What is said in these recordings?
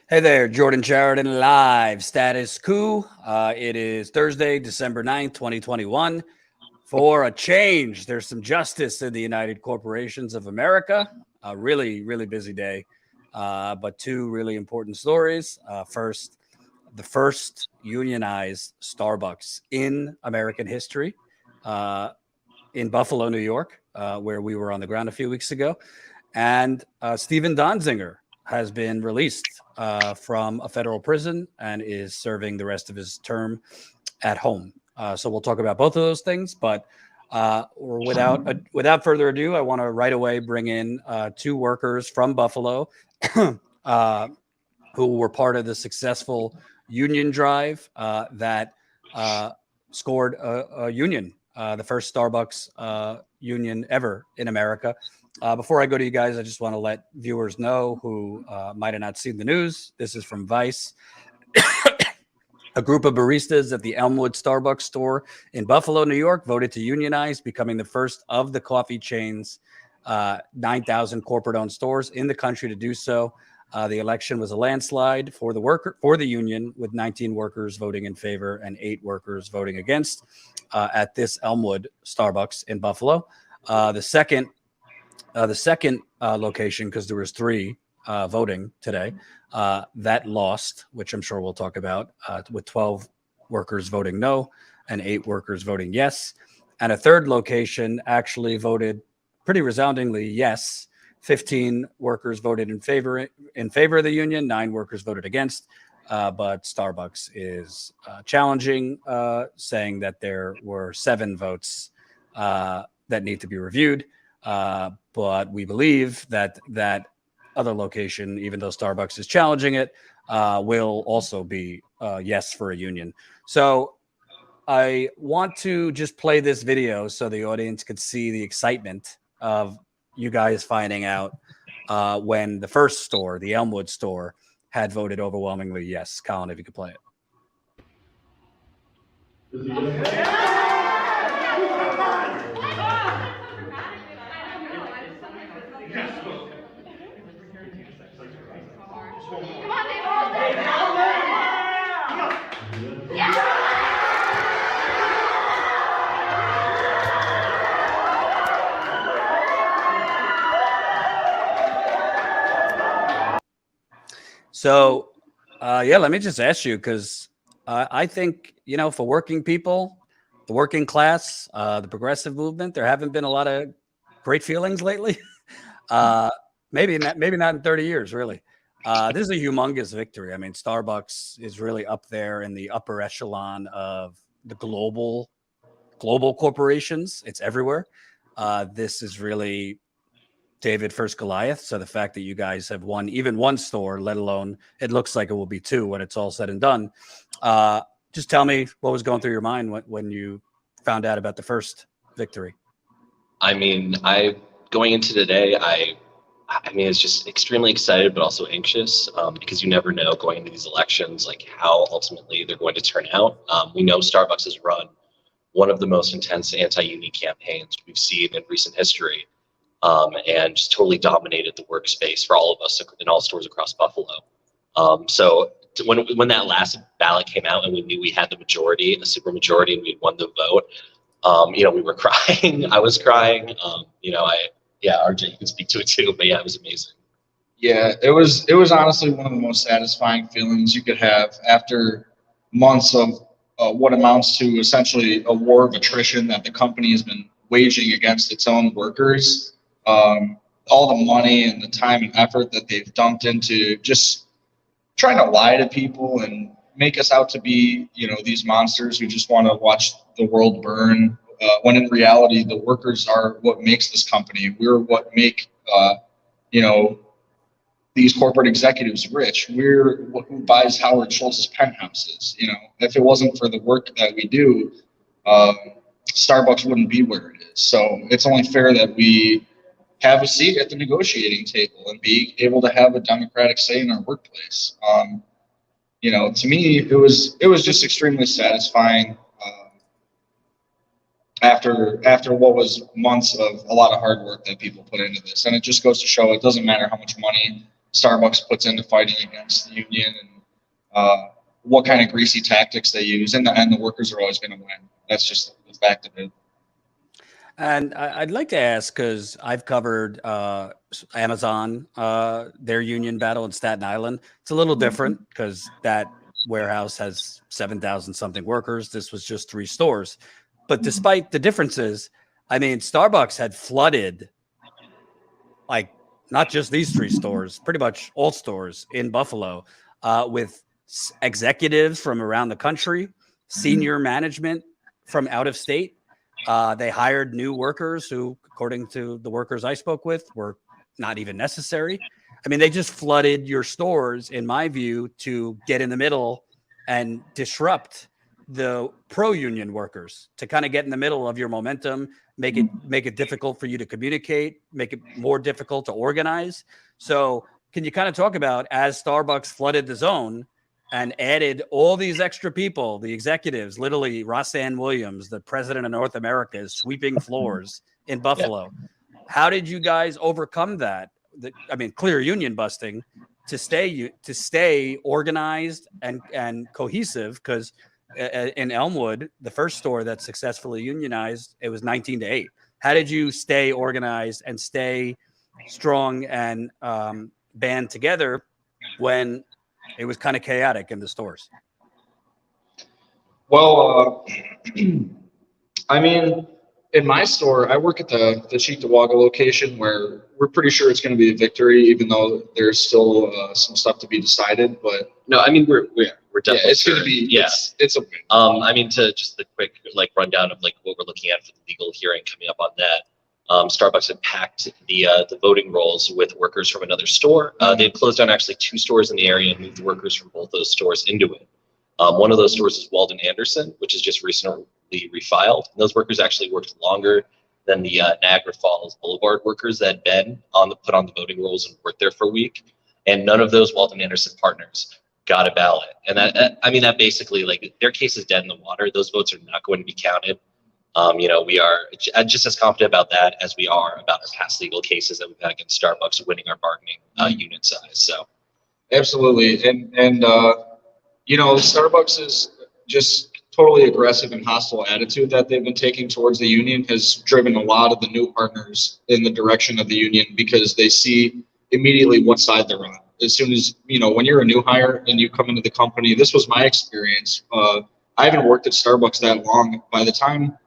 Hey there, Jordan Sheridan live, Status Coup. It is Thursday, December 9th, 2021. For a change, there's some justice in the United Corporations of America. A really, really busy day, but two really important stories. First, the first unionized Starbucks in American history in Buffalo, New York, where we were on the ground a few weeks ago. And Stephen Donzinger has been released from a federal prison and is serving the rest of his term at home. So we'll talk about both of those things. But without further ado, I want to right away bring in two workers from Buffalo who were part of the successful union drive that scored a union, the first Starbucks union ever in America. Before I go to you guys, I just want to let viewers know who might have not seen the news. This is from Vice. A group of baristas at the Elmwood Starbucks store in Buffalo, New York, voted to unionize, becoming the first of the coffee chain's 9,000 corporate-owned stores in the country to do so. The election was a landslide for the union, with 19 workers voting in favor and 8 workers voting against at this Elmwood Starbucks in Buffalo. The second location, because there was 3 voting today, that lost, which I'm sure we'll talk about, with 12 workers voting no and 8 workers voting yes. And a third location actually voted pretty resoundingly yes. 15 workers voted in favor of the union, 9 workers voted against. But Starbucks is challenging, saying that there were 7 votes that need to be reviewed. But we believe that other location, even though Starbucks is challenging it, will also be yes for a union. So I want to just play this video so the audience could see the excitement of you guys finding out when the first store, the Elmwood store, had voted overwhelmingly yes. Colin, if you could play it. So, let me just ask you, because I think, for working people, the working class, the progressive movement, there haven't been a lot of great feelings lately. Maybe not in 30 years, really. This is a humongous victory. I mean, Starbucks is really up there in the upper echelon of the global corporations. It's everywhere. This is really David first Goliath. So the fact that you guys have won even one store, let alone it looks like it will be 2 when it's all said and done. Just tell me what was going through your mind when you found out about the first victory. I mean, going into today, I mean, it's just extremely excited, but also anxious because you never know going into these elections, like how ultimately they're going to turn out. We know Starbucks has run one of the most intense anti-union campaigns we've seen in recent history. And just totally dominated the workspace for all of us in all stores across Buffalo. So when that last ballot came out and we knew we had the majority, a super majority, and we'd won the vote, we were crying. I was crying. RJ, you can speak to it too, but yeah, it was amazing. Yeah, it was honestly one of the most satisfying feelings you could have after months of what amounts to essentially a war of attrition that the company has been waging against its own workers. All the money and the time and effort that they've dumped into just trying to lie to people and make us out to be, these monsters who just want to watch the world burn, when in reality, the workers are what makes this company. We're what make, these corporate executives rich. We're who buys Howard Schultz's penthouses. If it wasn't for the work that we do, Starbucks wouldn't be where it is. So it's only fair that we have a seat at the negotiating table and be able to have a democratic say in our workplace. To me, it was just extremely satisfying. after what was months of a lot of hard work that people put into this. And it just goes to show it doesn't matter how much money Starbucks puts into fighting against the union and what kind of greasy tactics they use. In the end, the workers are always going to win. That's just the fact of it. And I'd like to ask, because I've covered Amazon, their union battle in Staten Island. It's a little different because that warehouse has 7,000 something workers. This was just 3 stores. But despite the differences, I mean, Starbucks had flooded, like, not just these 3 stores, pretty much all stores in Buffalo with executives from around the country, senior management from out of state. They hired new workers who, according to the workers I spoke with, were not even necessary. I mean, they just flooded your stores, in my view, to get in the middle and disrupt the pro-union workers, to kind of get in the middle of your momentum, make it difficult for you to communicate, make it more difficult to organize. So can you kind of talk about, as Starbucks flooded the zone and added all these extra people, the executives, literally Rossann Williams, the president of North America, is sweeping floors in Buffalo. Yeah. How did you guys overcome that? I mean, clear union busting to stay organized and cohesive, because in Elmwood, the first store that successfully unionized, it was 19-8. How did you stay organized and stay strong and band together when it was kind of chaotic in the stores? Well, I mean, in my store, I work at the Cheektowaga location, where we're pretty sure it's going to be a victory, even though there's still some stuff to be decided. But no, I mean, we're definitely it's going to be it's a win. I mean, to just the quick rundown of what we're looking at for the legal hearing coming up on that. Starbucks had packed the voting rolls with workers from another store. They've closed down actually 2 stores in the area and moved workers from both those stores into it. One of those stores is Walden Anderson, which is just recently refiled. And those workers actually worked longer than the Niagara Falls Boulevard workers that had been put on the voting rolls and worked there for a week. And none of those Walden Anderson partners got a ballot. And that basically, their case is dead in the water. Those votes are not going to be counted. We are just as confident about that as we are about our past legal cases that we've had against Starbucks winning our bargaining unit size. So, absolutely, and Starbucks is just totally aggressive and hostile attitude that they've been taking towards the union has driven a lot of the new partners in the direction of the union, because they see immediately what side they're on. As soon as, when you're a new hire and you come into the company, this was my experience. I haven't worked at Starbucks that long. By the time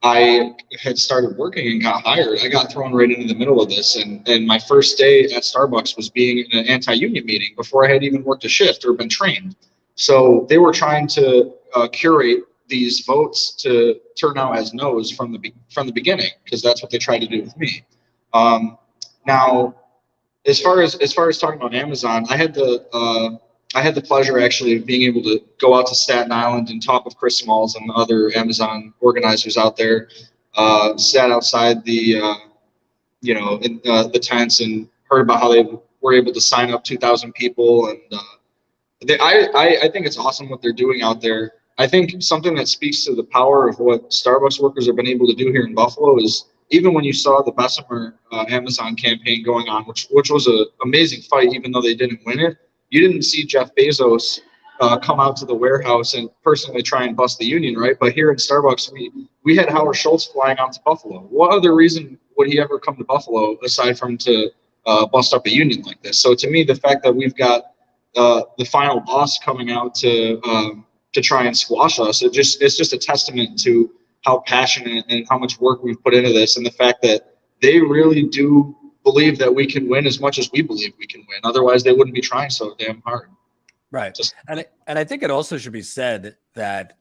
I had started working and got hired, I got thrown right into the middle of this. And my first day at Starbucks was being in an anti-union meeting before I had even worked a shift or been trained. So they were trying to curate these votes to turn out as no's from the beginning, because that's what they tried to do with me. Now, as far as talking about Amazon, I had the pleasure actually of being able to go out to Staten Island and talk with Chris Smalls and other Amazon organizers out there. Sat outside the tents and heard about how they were able to sign up 2,000 people, and I think it's awesome what they're doing out there. I think something that speaks to the power of what Starbucks workers have been able to do here in Buffalo is, even when you saw the Bessemer Amazon campaign going on, which was an amazing fight, even though they didn't win it, you didn't see Jeff Bezos come out to the warehouse and personally try and bust the union, right? But here in Starbucks, we had Howard Schultz flying out to Buffalo. What other reason would he ever come to Buffalo aside from to bust up a union like this? So to me, the fact that we've got the final boss coming out to try and squash us, it's just a testament to how passionate and how much work we've put into this, and the fact that they really do believe that we can win as much as we believe we can win. Otherwise, they wouldn't be trying so damn hard. Right. And I think it also should be said that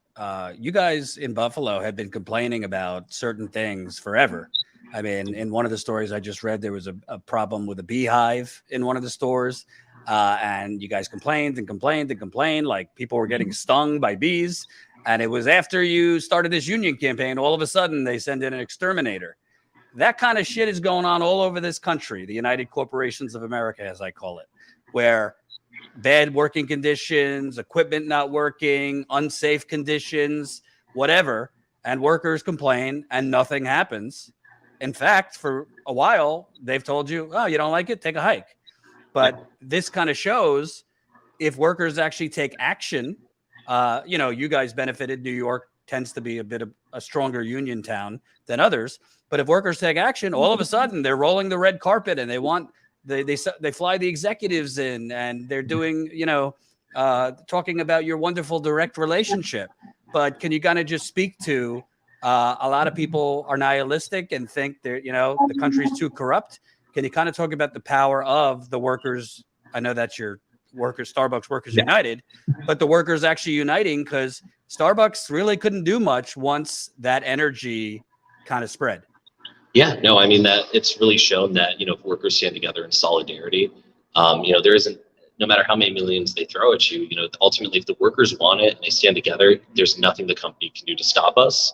you guys in Buffalo have been complaining about certain things forever. I mean, in one of the stories I just read, there was a problem with a beehive in one of the stores. And you guys complained and complained and complained, like people were getting stung by bees. And it was after you started this union campaign, all of a sudden they send in an exterminator. That kind of shit is going on all over this country, the United Corporations of America, as I call it, where bad working conditions, equipment not working, unsafe conditions, whatever. and workers complain and nothing happens. In fact, for a while, they've told you, oh, you don't like it? Take a hike. But this kind of shows if workers actually take action, you guys benefited. New York tends to be a bit of a stronger union town than others. But if workers take action, all of a sudden they're rolling the red carpet and they fly the executives in and they're doing, talking about your wonderful direct relationship. But can you kind of just speak to a lot of people are nihilistic and think they're, the country's too corrupt. Can you kind of talk about the power of the workers? I know that's your workers, Starbucks Workers United, but the workers actually uniting because Starbucks really couldn't do much once that energy kind of spread. Yeah, no, I mean that it's really shown that, if workers stand together in solidarity, there isn't, no matter how many millions they throw at you, ultimately if the workers want it and they stand together, there's nothing the company can do to stop us.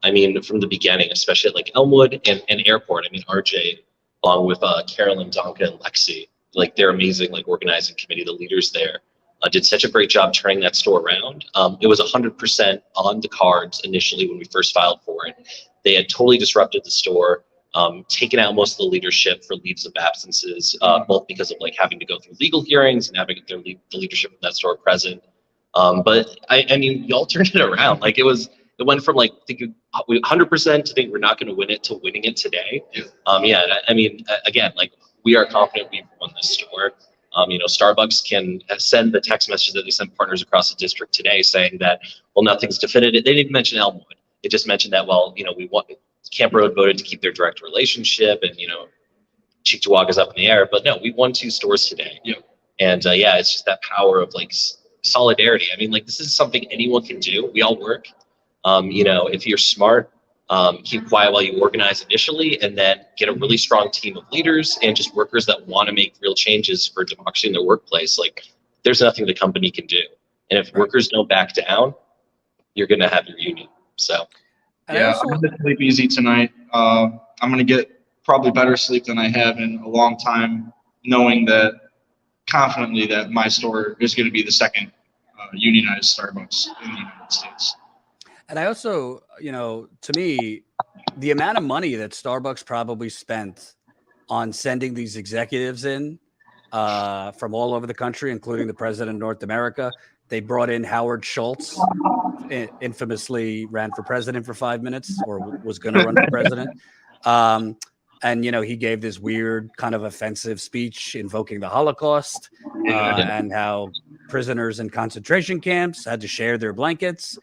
I mean, from the beginning, especially at like Elmwood and Airport, I mean, RJ, along with Carolyn, Donka, and Lexi, like their amazing like organizing committee, the leaders there, did such a great job turning that store around. It was 100% on the cards initially when we first filed for it. They had totally disrupted the store, taken out most of the leadership for leaves of absences, both because of like having to go through legal hearings and having the leadership of that store present. But I mean, y'all turned it around. Like it went from like thinking 100% to think we're not going to win it to winning it today. I mean, again, like we are confident we've won this store. Starbucks can send the text messages that they sent partners across the district today saying that, well, nothing's definitive. They didn't even mention Elmwood. It just mentioned that, well, we want Camp Road voted to keep their direct relationship and, Cheektowaga up in the air. But no, we won 2 stores today. Yep. And it's just that power of like solidarity. I mean, like this is something anyone can do. We all work. If you're smart, keep quiet while you organize initially, and then get a really strong team of leaders and just workers that want to make real changes for democracy in their workplace. Like there's nothing the company can do. And if workers don't back down, you're going to have your union. So. Yeah, I'm going to sleep easy tonight. I'm going to get probably better sleep than I have in a long time, knowing that confidently that my store is going to be the second unionized Starbucks in the United States. And I also, to me, the amount of money that Starbucks probably spent on sending these executives in from all over the country, including the president of North America. They brought in Howard Schultz, infamously ran for president for 5 minutes or was going to run for president. And, he gave this weird kind of offensive speech invoking the Holocaust and how prisoners in concentration camps had to share their blankets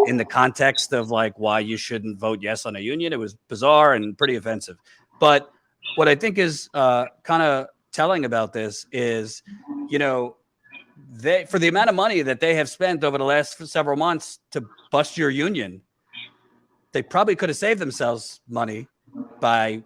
in the context of like why you shouldn't vote yes on a union. It was bizarre and pretty offensive. But what I think is kind of telling about this is, for the amount of money that they have spent over the last several months to bust your union, they probably could have saved themselves money by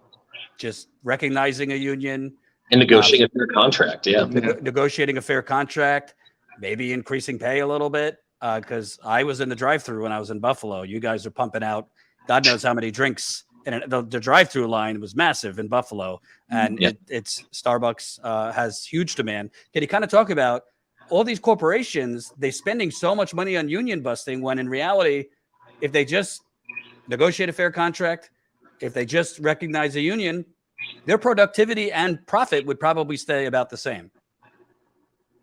just recognizing a union and negotiating a fair contract. Negotiating a fair contract, maybe increasing pay a little bit. Because I was in the drive-thru when I was in Buffalo. You guys are pumping out God knows how many drinks. And the drive-thru line was massive in Buffalo. And it's Starbucks has huge demand. Can you kind of talk about all these corporations, they're spending so much money on union busting when in reality, if they just negotiate a fair contract, if they just recognize a union, their productivity and profit would probably stay about the same.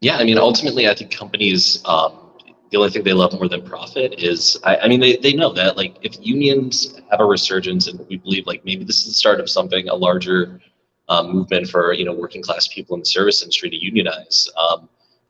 Yeah, I mean, ultimately, I think companies, the only thing they love more than profit is, they know that like if unions have a resurgence and we believe like maybe this is the start of something, a larger movement for, working class people in the service industry to unionize,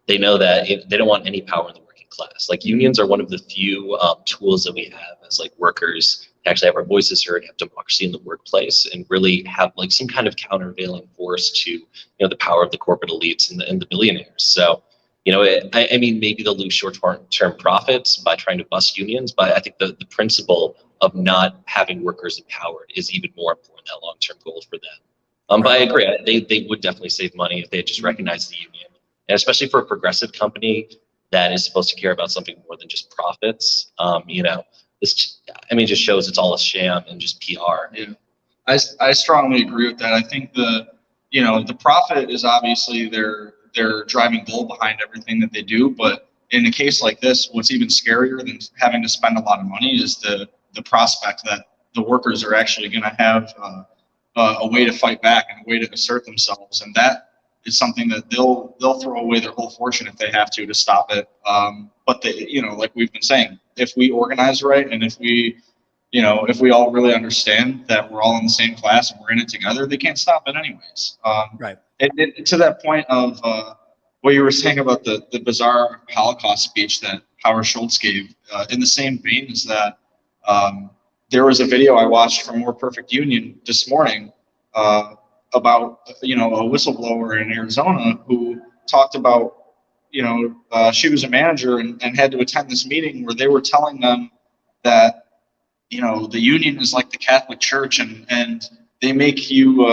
they know that they don't want any power in the working class. Like unions are one of the few tools that we have as like workers to actually have our voices heard, have democracy in the workplace, and really have like some kind of countervailing force to, the power of the corporate elites and the billionaires. So, maybe they'll lose short-term profits by trying to bust unions, but I think the principle of not having workers empowered is even more important, that long-term goal for them. But I agree, they would definitely save money if they had just recognized the union. And especially for a progressive company that is supposed to care about something more than just profits, this, just shows it's all a sham and just PR. Yeah. I strongly agree with that. I think the profit is obviously their driving goal behind everything that they do. But in a case like this, what's even scarier than having to spend a lot of money is the the prospect that the workers are actually going to have a way to fight back and a way to assert themselves, and that is something that they'll throw away their whole fortune if they have to stop it. But they, like we've been saying, if we organize right, and if we all really understand that we're all in the same class and we're in it together, they can't stop it anyways. Right. To that point of what you were saying about the bizarre Holocaust speech that Howard Schultz gave, in the same vein as that, there was a video I watched from More Perfect Union this morning about a whistleblower in Arizona who talked about she was a manager and had to attend this meeting where they were telling them that the union is like the Catholic Church, and they make you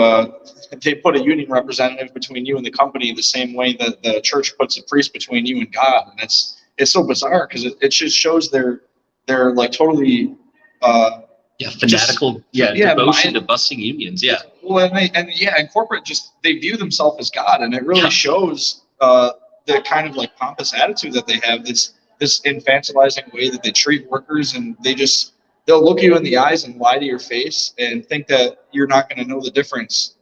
they put a union representative between you and the company the same way that the church puts a priest between you and God. And it's so bizarre because it just shows they're like totally fanatical devotion to busting unions. Well, and corporate they view themselves as God, and it really shows the kind of like pompous attitude that they have, this infantilizing way that they treat workers, and they'll look you in the eyes and lie to your face and think that you're not going to know the difference.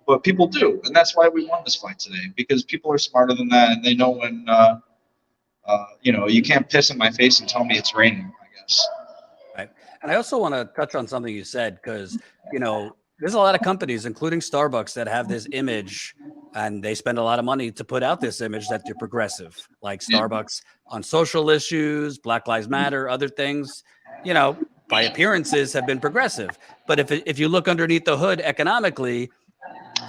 But people do. And that's why we won this fight today, because people are smarter than that. And they know when, you can't piss in my face and tell me it's raining, I guess. Right. And I also want to touch on something you said, because, there's a lot of companies, including Starbucks, that have this image, and they spend a lot of money to put out this image that they're progressive, like Starbucks on social issues, Black Lives Matter, other things, by appearances have been progressive. But if you look underneath the hood economically,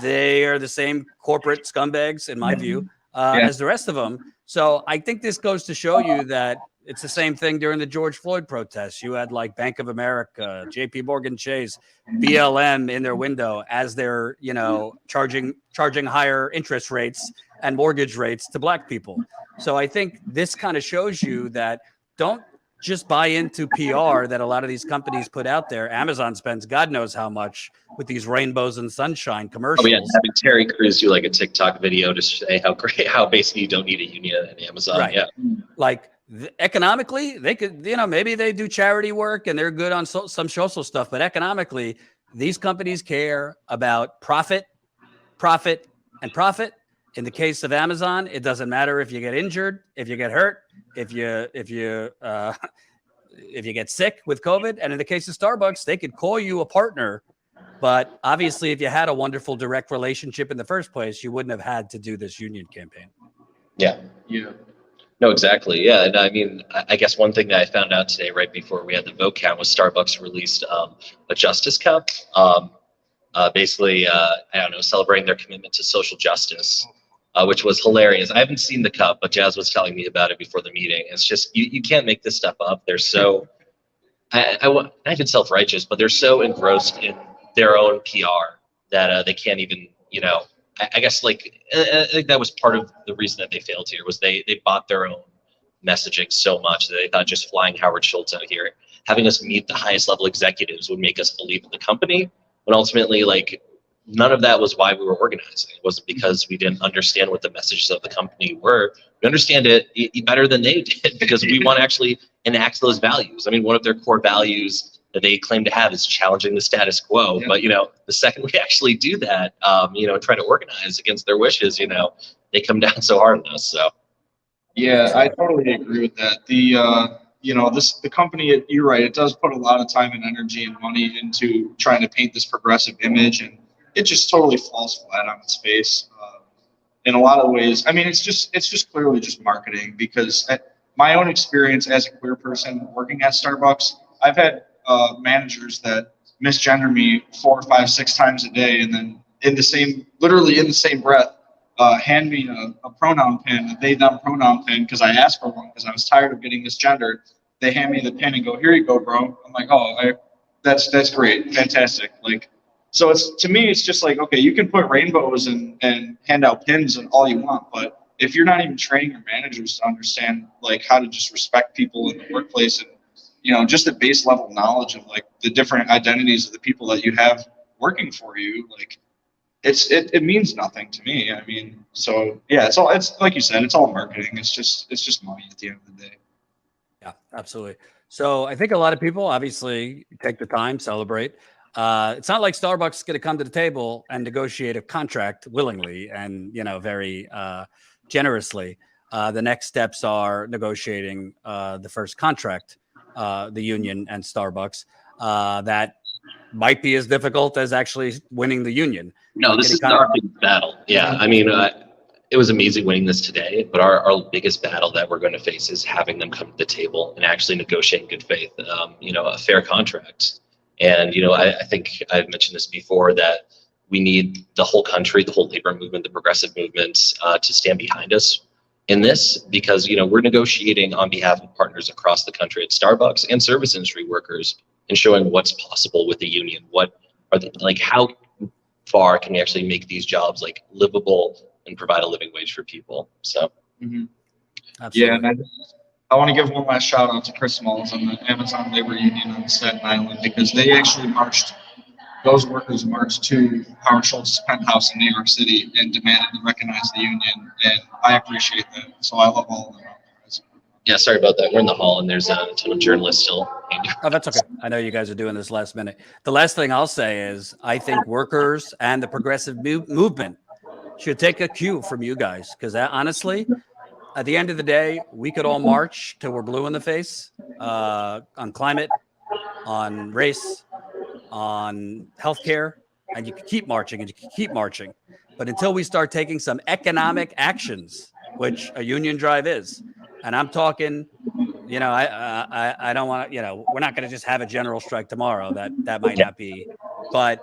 they are the same corporate scumbags, in my view, as the rest of them. So I think this goes to show you that it's the same thing during the George Floyd protests. You had like Bank of America, JP Morgan Chase, BLM in their window as they're, charging higher interest rates and mortgage rates to Black people. So I think this kind of shows you that don't just buy into PR that a lot of these companies put out there. Amazon spends God knows how much with these rainbows and sunshine commercials. Oh yeah, having Terry Crews do like a TikTok video to say how basically you don't need a union at Amazon. Right. Yeah. Like economically, they could, maybe they do charity work and they're good on some social stuff, but economically, these companies care about profit. In the case of Amazon, it doesn't matter if you get injured, if you get hurt, if you get sick with COVID. And in the case of Starbucks, they could call you a partner. But obviously, if you had a wonderful direct relationship in the first place, you wouldn't have had to do this union campaign. Yeah. No, exactly. Yeah. And I mean, I guess one thing that I found out today, right before we had the vote count, was Starbucks released a Justice Cup. Basically, celebrating their commitment to social justice, which was hilarious. I haven't seen the cup, but Jazz was telling me about it before the meeting. It's just, you can't make this stuff up. They're so, not even self-righteous, but they're so engrossed in their own PR that they can't even, I guess I think that was part of the reason that they failed here, was they bought their own messaging so much that they thought just flying Howard Schultz out here, having us meet the highest level executives would make us believe in the company. But ultimately, none of that was why we were organizing. It wasn't because we didn't understand what the messages of the company were. We understand it better than they did, because we want to actually enact those values. I mean, one of their core values that they claim to have is challenging the status quo. Yeah. But, the second we actually do that, try to organize against their wishes, they come down so hard on us. So. Yeah, I totally agree with that. The company, you're right, it does put a lot of time and energy and money into trying to paint this progressive image, and it just totally falls flat on its face in a lot of ways. I mean, it's just clearly just marketing, because my own experience as a queer person working at Starbucks, I've had managers that misgender me 4, 5, 6 times a day, and then literally in the same breath, hand me a pronoun pin, a they/them pronoun pin, because I asked for one because I was tired of getting misgendered. They hand me the pin and go, "Here you go, bro." I'm like, "Oh, that's great, fantastic." So to me, it's just like, okay, you can put rainbows and hand out pins and all you want, but if you're not even training your managers to understand how to just respect people in the workplace, and just a base level knowledge of the different identities of the people that you have working for you, it means nothing to me. I mean, so yeah, it's like you said, it's all marketing. It's just money at the end of the day. Yeah, absolutely. So I think a lot of people obviously take the time, celebrate. It's not like Starbucks is going to come to the table and negotiate a contract willingly and, very generously. The next steps are negotiating the first contract, the union and Starbucks. That might be as difficult as actually winning the union. No, this is our big battle. Yeah, I mean, it was amazing winning this today, but our biggest battle that we're going to face is having them come to the table and actually negotiate in good faith, a fair contract. And, I think I've mentioned this before, that we need the whole country, the whole labor movement, the progressive movements to stand behind us in this, because, we're negotiating on behalf of partners across the country at Starbucks and service industry workers, and showing what's possible with the union. What are how far can we actually make these jobs livable and provide a living wage for people? So, yeah, and I want to give one last shout out to Chris Malls and the Amazon Labor Union on Staten Island, because they actually those workers marched to Howard Schultz's penthouse in New York City and demanded to recognize the union, and I appreciate that. So I love all of them. Yeah, sorry about that. We're in the hall and there's a ton of journalists still. Oh, that's okay. I know you guys are doing this last minute. The last thing I'll say is I think workers and the progressive movement should take a cue from you guys, because honestly, at the end of the day, we could all march till we're blue in the face on climate, on race, on healthcare, and you can keep marching and you can keep marching. But until we start taking some economic actions, which a union drive is, and I'm talking, I don't want to, we're not going to just have a general strike tomorrow. That might not be, but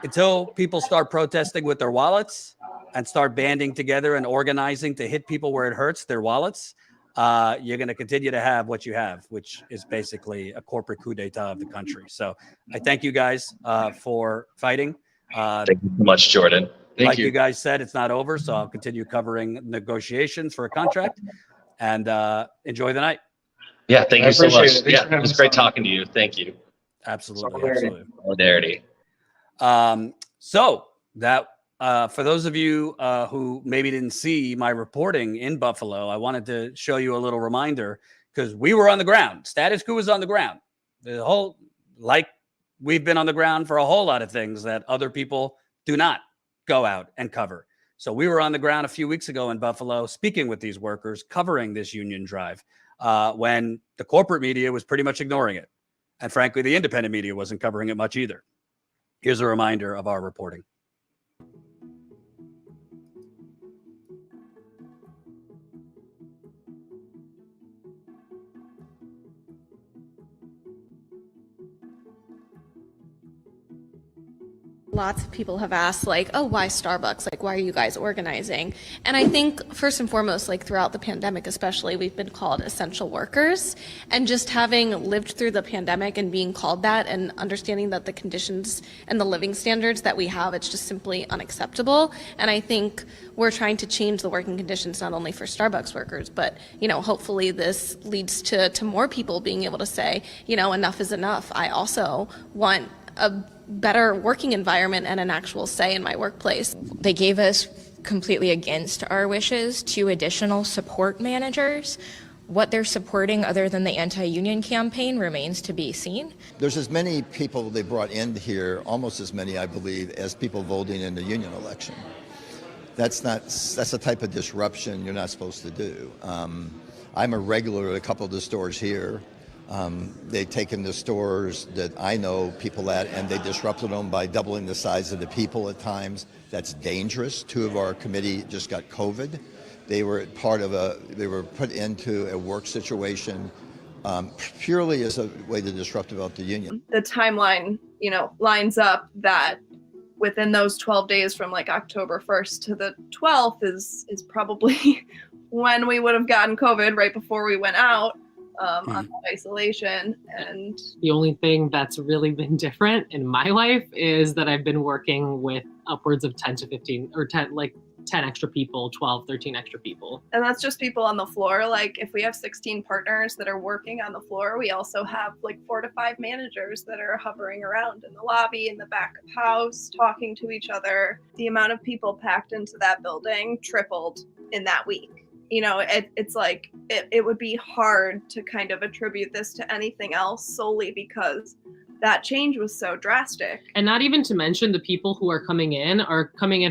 until people start protesting with their wallets and start banding together and organizing to hit people where it hurts, their wallets, you're going to continue to have what you have, which is basically a corporate coup d'etat of the country. So I thank you guys for fighting. Thank you so much, Jordan. Like you guys said, it's not over. So I'll continue covering negotiations for a contract, and enjoy the night. Yeah, thank you so much. Yeah, it was great talking to you. Thank you. Absolutely. Solidarity. So that for those of you who maybe didn't see my reporting in Buffalo, I wanted to show you a little reminder, because we were on the ground. Status Coup was on the ground. We've been on the ground for a whole lot of things that other people do not go out and cover. So we were on the ground a few weeks ago in Buffalo, speaking with these workers, covering this union drive, when the corporate media was pretty much ignoring it. And frankly, the independent media wasn't covering it much either. Here's a reminder of our reporting. Lots of people have asked, why Starbucks? Why are you guys organizing? And I think first and foremost, throughout the pandemic especially, we've been called essential workers. And just having lived through the pandemic and being called that, and understanding that the conditions and the living standards that we have, it's just simply unacceptable. And I think we're trying to change the working conditions not only for Starbucks workers, but hopefully this leads to more people being able to say, enough is enough. I also want a better working environment and an actual say in my workplace. They gave us, completely against our wishes, 2 additional support managers. What they're supporting other than the anti-union campaign remains to be seen. There's as many people they brought in here, almost as many, I believe, as people voting in the union election. That's the type of disruption you're not supposed to do. I'm a regular at a couple of the stores here. They've taken the stores that I know people at, and they disrupted them by doubling the size of the people at times. That's dangerous. 2 of our committee just got COVID. They were put into a work situation purely as a way to disrupt about the union. The timeline, lines up that within those 12 days from October 1st to the 12th is probably when we would have gotten COVID, right before we went out. On isolation. And the only thing that's really been different in my life is that I've been working with upwards of 10 to 15 or 10 extra people, 12, 13 extra people. And that's just people on the floor. If we have 16 partners that are working on the floor, we also have 4 to 5 managers that are hovering around in the lobby, in the back of house, talking to each other. The amount of people packed into that building tripled in that week. you know, it's like it would be hard to kind of attribute this to anything else solely because that change was so drastic. And not even to mention the people who are coming in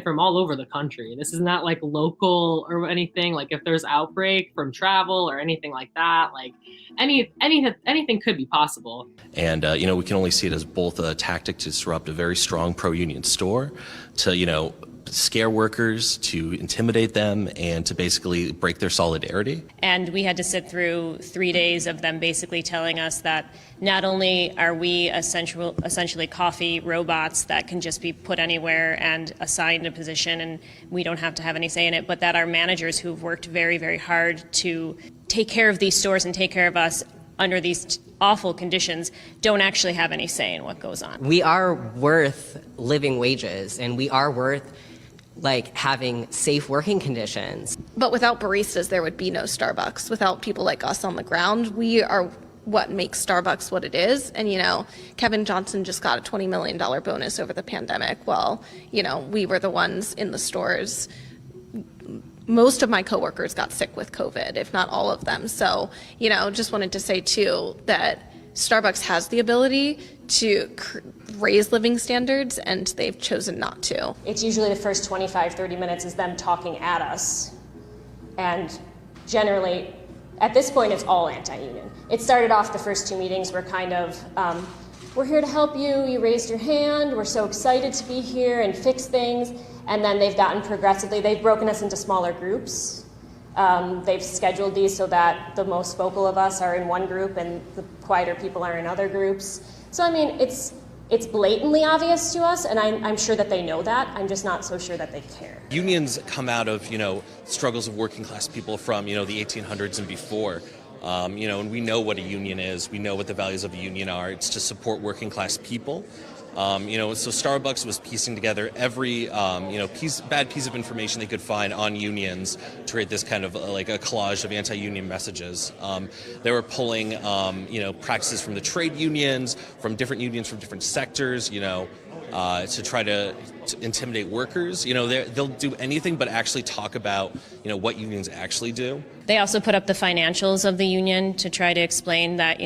from all over the country. This is not like local or anything. Like if there's outbreak from travel or anything like that, like anything could be possible. And, we can only see it as both a tactic to disrupt a very strong pro-union store, to, scare workers, to intimidate them, and to basically break their solidarity. And we had to sit through 3 days of them basically telling us that not only are we essentially coffee robots that can just be put anywhere and assigned a position and we don't have to have any say in it, but that our managers who've worked very, very hard to take care of these stores and take care of us under these awful conditions don't actually have any say in what goes on. We are worth living wages, and we are worth having safe working conditions. But without baristas, there would be no Starbucks. Without people like us on the ground, we are what makes Starbucks what it is. And, Kevin Johnson just got a $20 million bonus over the pandemic. Well, we were the ones in the stores. Most of my coworkers got sick with COVID, if not all of them. So, just wanted to say too that Starbucks has the ability to raise living standards, and they've chosen not to. It's usually the first 25, 30 minutes is them talking at us. And generally, at this point, it's all anti-union. It started off, the first 2 meetings were kind of, we're here to help you, you raised your hand, we're so excited to be here and fix things. And then they've gotten they've broken us into smaller groups. They've scheduled these so that the most vocal of us are in one group and the quieter people are in other groups. So, it's blatantly obvious to us, and I'm sure that they know that. I'm just not so sure that they care. Unions come out of, struggles of working class people from, the 1800s and before. And we know what a union is. We know what the values of a union are. It's to support working class people. So Starbucks was piecing together every, bad piece of information they could find on unions to create this kind of like a collage of anti-union messages. They were pulling, practices from the trade unions, from different sectors, to try to intimidate workers. They'll do anything but actually talk about, what unions actually do. They also put up the financials of the union to try to explain that,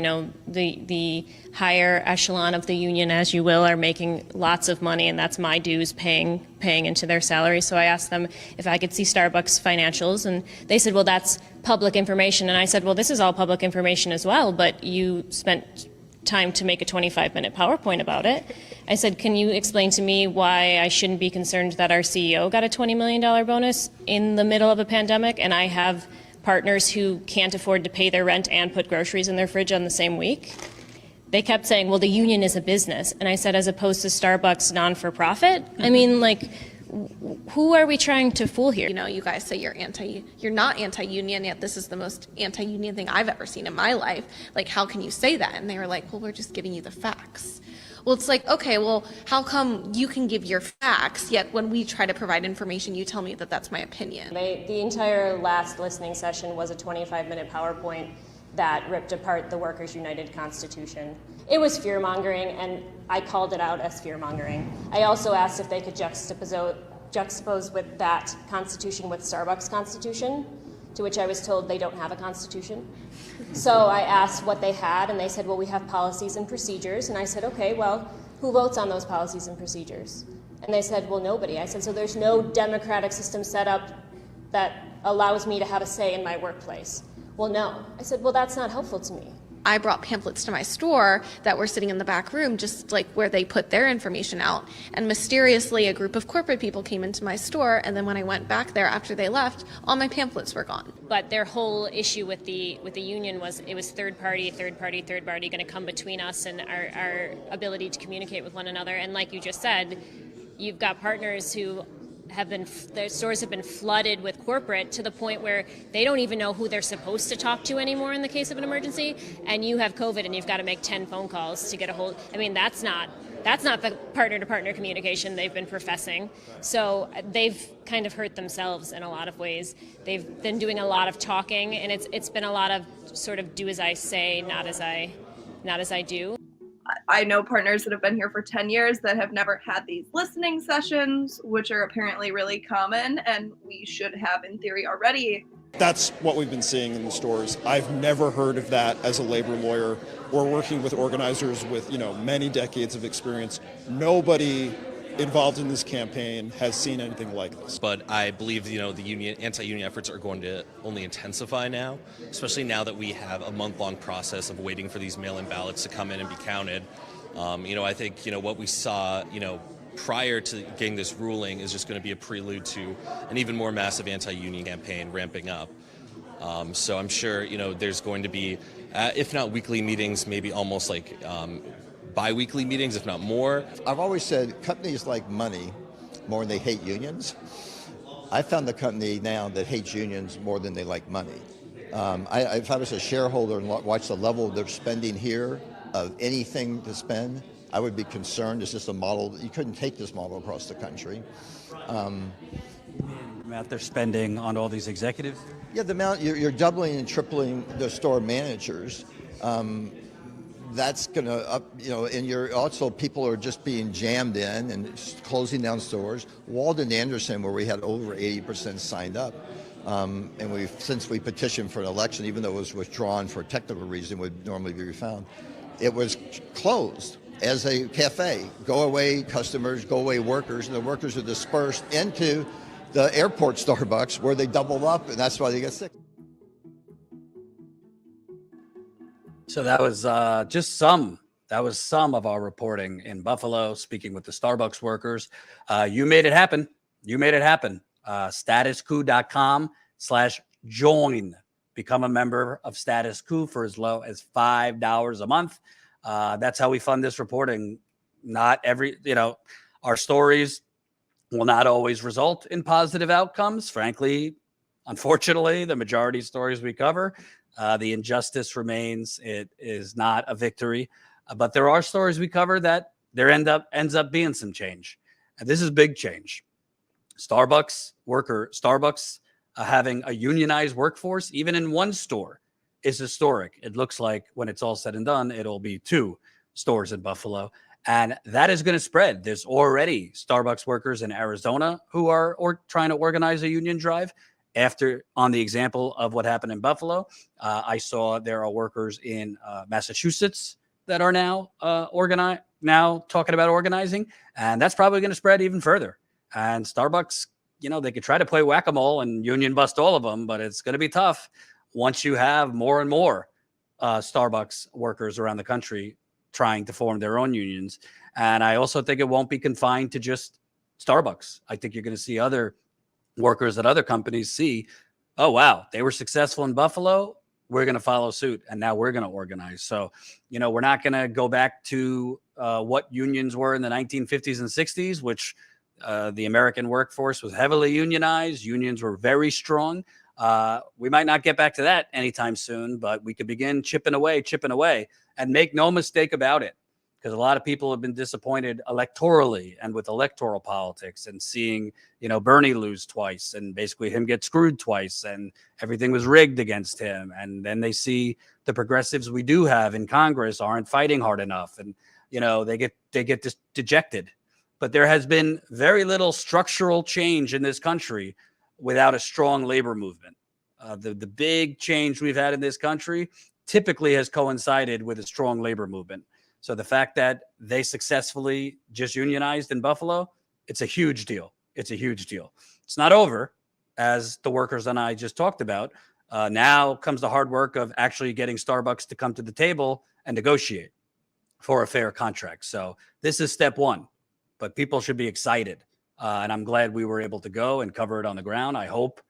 the higher echelon of the union, as you will, are making lots of money, and that's my dues paying into their salary. So I asked them if I could see Starbucks financials, and they said, well, that's public information. And I said, well, this is all public information as well, but you spent time to make a 25-minute PowerPoint about it. I said, can you explain to me why I shouldn't be concerned that our CEO got a $20 million bonus in the middle of a pandemic, and I have partners who can't afford to pay their rent and put groceries in their fridge on the same week? They kept saying, well, the union is a business. And I said, as opposed to Starbucks non-for-profit? Who are we trying to fool here? You guys say you're not anti-union, yet this is the most anti-union thing I've ever seen in my life. How can you say that? And they were like, well, we're just giving you the facts. Well, it's like, okay, well, how come you can give your facts, yet when we try to provide information, you tell me that that's my opinion? The entire last listening session was a 25-minute PowerPoint that ripped apart the Workers' United Constitution. It was fear-mongering, and I called it out as fear-mongering. I also asked if they could juxtapose with that Constitution with Starbucks' Constitution, to which I was told they don't have a Constitution. So I asked what they had, and they said, well, we have policies and procedures. And I said, okay, well, who votes on those policies and procedures? And they said, well, nobody. I said, so there's no democratic system set up that allows me to have a say in my workplace? Well, no. I said, well, that's not helpful to me. I brought pamphlets to my store that were sitting in the back room, just like where they put their information out. And mysteriously, a group of corporate people came into my store, and then when I went back there after they left, all my pamphlets were gone. But their whole issue with the union was it was third party going to come between us and our ability to communicate with one another. And like you just said, you've got partners who their stores have been flooded with corporate to the point where they don't even know who they're supposed to talk to anymore in the case of an emergency. And you have COVID and you've got to make 10 phone calls to get a hold. That's not the partner-to-partner communication they've been professing. So they've kind of hurt themselves in a lot of ways. They've been doing a lot of talking, and it's been a lot of sort of do as I say, not as I do. I know partners that have been here for 10 years that have never had these listening sessions, which are apparently really common, and we should have, in theory, already That's what we've been seeing in the stores. I've never heard of that as a labor lawyer or working with organizers with, many decades of experience. Nobody involved in this campaign has seen anything like this. But I believe, the anti-union efforts are going to only intensify now, especially now that we have a month-long process of waiting for these mail-in ballots to come in and be counted. I think, what we saw, prior to getting this ruling is just going to be a prelude to an even more massive anti-union campaign ramping up. So I'm sure, there's going to be, if not weekly meetings, maybe almost like bi-weekly meetings, if not more. I've always said companies like money more than they hate unions. I found a company now that hates unions more than they like money. If I was a shareholder and watched the level of their spending here of anything to spend, I would be concerned. It's just a model. You couldn't take this model across the country. Amount they're spending on all these executives? Yeah, the amount you're doubling and tripling the store managers. That's going to up, and you're also people are just being jammed in and closing down stores. Walden Anderson, where we had over 80% signed up, and since we petitioned for an election, even though it was withdrawn for a technical reason, would normally be refound, it was closed as a cafe. Go away customers, go away workers, and the workers are dispersed into the airport Starbucks where they double up, and that's why they get sick. So that was just some. That was some of our reporting in Buffalo, speaking with the Starbucks workers. You made it happen. You made it happen. StatusCoup.com/join. Become a member of Status Coup for as low as $5 a month. That's how we fund this reporting. Not every, our stories will not always result in positive outcomes. Frankly, unfortunately, the majority of stories we cover, the injustice remains. It is not a victory. But there are stories we cover that there ends up being some change. And this is big change. Starbucks having a unionized workforce, even in one store, is historic. It looks like when it's all said and done, it'll be 2 stores in Buffalo. And that is going to spread. There's already Starbucks workers in Arizona who are trying to organize a union drive. On the example of what happened in Buffalo, I saw there are workers in Massachusetts that are now talking about organizing, and that's probably going to spread even further. And Starbucks, they could try to play whack-a-mole and union bust all of them, but it's going to be tough once you have more and more Starbucks workers around the country trying to form their own unions. And I also think it won't be confined to just Starbucks. I think you're going to see other workers at other companies see, oh, wow, they were successful in Buffalo. We're going to follow suit. And now we're going to organize. So, we're not going to go back to what unions were in the 1950s and 60s, which the American workforce was heavily unionized. Unions were very strong. We might not get back to that anytime soon, but we could begin chipping away, and make no mistake about it. Because a lot of people have been disappointed electorally and with electoral politics and seeing, Bernie lose twice and basically him get screwed twice and everything was rigged against him. And then they see the progressives we do have in Congress aren't fighting hard enough. And, they get dejected. But there has been very little structural change in this country without a strong labor movement. The big change we've had in this country typically has coincided with a strong labor movement. So the fact that they successfully just unionized in Buffalo, it's a huge deal. It's a huge deal. It's not over, as the workers and I just talked about. Now comes the hard work of actually getting Starbucks to come to the table and negotiate for a fair contract. So this is step one, but people should be excited. And I'm glad we were able to go and cover it on the ground. I hope.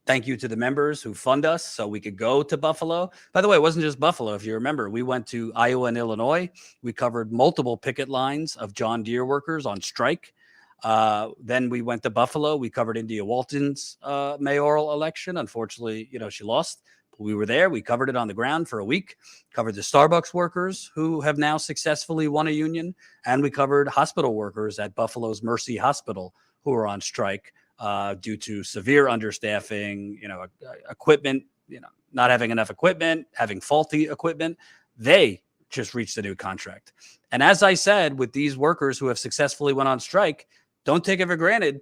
Thank you to the members who fund us so we could go to Buffalo. By the way, it wasn't just Buffalo. If you remember, we went to Iowa and Illinois. We covered multiple picket lines of John Deere workers on strike. Then we went to Buffalo. We covered India Walton's mayoral election. Unfortunately, she lost. But we were there. We covered it on the ground for a week. Covered the Starbucks workers who have now successfully won a union. And we covered hospital workers at Buffalo's Mercy Hospital who are on strike. Due to severe understaffing, equipment, not having enough equipment, having faulty equipment, they just reached a new contract. And as I said, with these workers who have successfully went on strike, don't take it for granted.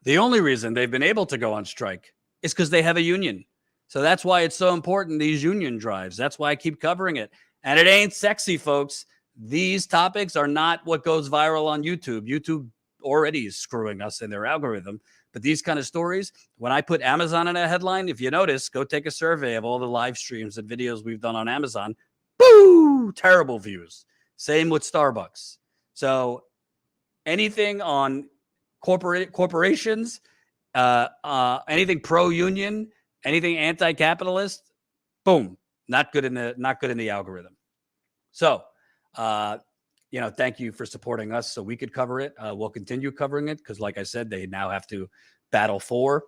The only reason they've been able to go on strike is because they have a union. So that's why it's so important, these union drives. That's why I keep covering it. And it ain't sexy, folks. These topics are not what goes viral on YouTube. YouTube already is screwing us in their algorithm. But these kind of stories, when I put Amazon in a headline, if you notice, go take a survey of all the live streams and videos we've done on Amazon. Boo! Terrible views. Same with Starbucks. So anything on corporations, anything pro-union, anything anti-capitalist, boom, not good in the algorithm. So, thank you for supporting us so we could cover it. We'll continue covering it because, like I said, they now have to battle for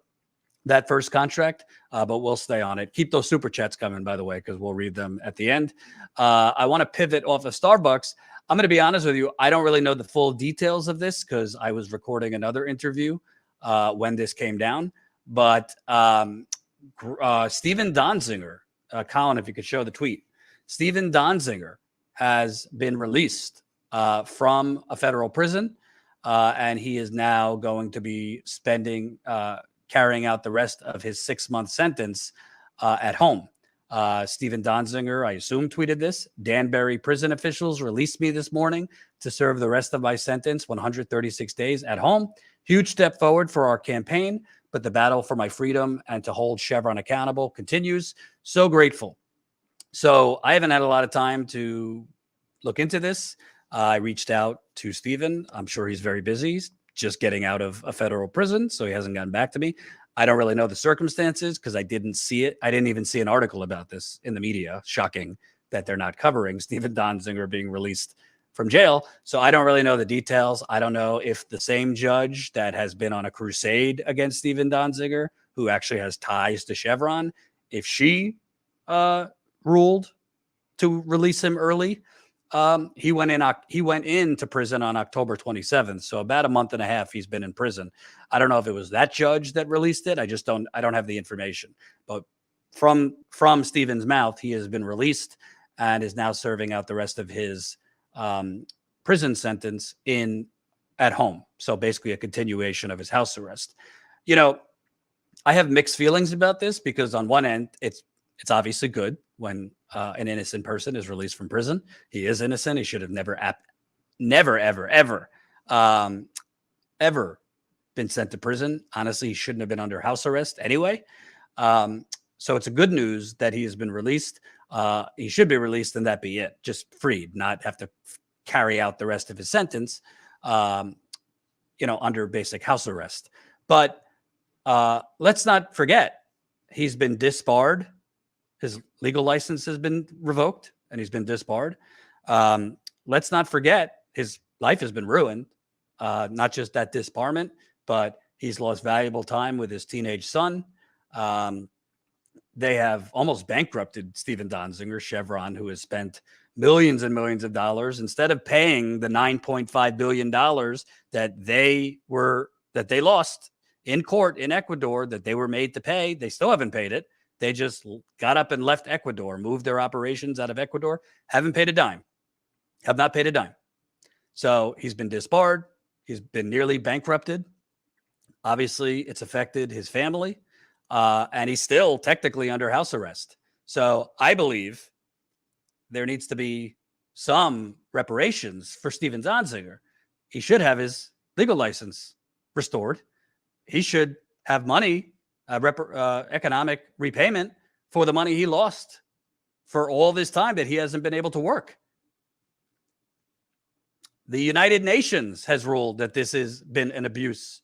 that first contract, but we'll stay on it. Keep those super chats coming, by the way, because we'll read them at the end. I want to pivot off of Starbucks. I'm going to be honest with you. I don't really know the full details of this because I was recording another interview when this came down. But Steven Donzinger, Colin, if you could show the tweet, Steven Donzinger has been released from a federal prison, and he is now going to be carrying out the rest of his 6-month sentence at home. Steven Donzinger, I assume, tweeted this. Danbury prison officials released me this morning to serve the rest of my sentence, 136 days at home. Huge step forward for our campaign, but the battle for my freedom and to hold Chevron accountable continues. So grateful. So I haven't had a lot of time to look into this. I reached out to Steven. I'm sure he's very busy. He's just getting out of a federal prison, so he hasn't gotten back to me. I don't really know the circumstances because I didn't see it. I didn't even see an article about this in the media. Shocking that they're not covering Steven Donzinger being released from jail. So I don't really know the details. I don't know if the same judge that has been on a crusade against Steven Donzinger, who actually has ties to Chevron, if she ruled to release him early. He went into prison on October 27th. So about a month and a half he's been in prison. I don't know if it was that judge that released it. I don't have the information. But from Steven's mouth, he has been released and is now serving out the rest of his prison sentence at home. So basically a continuation of his house arrest. I have mixed feelings about this because on one end, it's obviously good when an innocent person is released from prison. He is innocent. He should have never, ever been sent to prison. Honestly, he shouldn't have been under house arrest anyway. So it's a good news that he has been released. He should be released and that be it. Just freed, not have to carry out the rest of his sentence, under basic house arrest. But let's not forget, he's been disbarred. His legal license has been revoked and he's been disbarred. Let's not forget his life has been ruined. Not just that disbarment, but he's lost valuable time with his teenage son. They have almost bankrupted Steven Donzinger, Chevron, who has spent millions and millions of dollars instead of paying the $9.5 billion that they lost in court in Ecuador that they were made to pay. They still haven't paid it. They just got up and left Ecuador, moved their operations out of Ecuador, haven't paid a dime, have not paid a dime. So he's been disbarred. He's been nearly bankrupted. Obviously, it's affected his family, and he's still technically under house arrest. So I believe there needs to be some reparations for Steven Donzinger. He should have his legal license restored. He should have money, economic repayment for the money he lost for all this time that he hasn't been able to work. The United Nations has ruled that this has been an abuse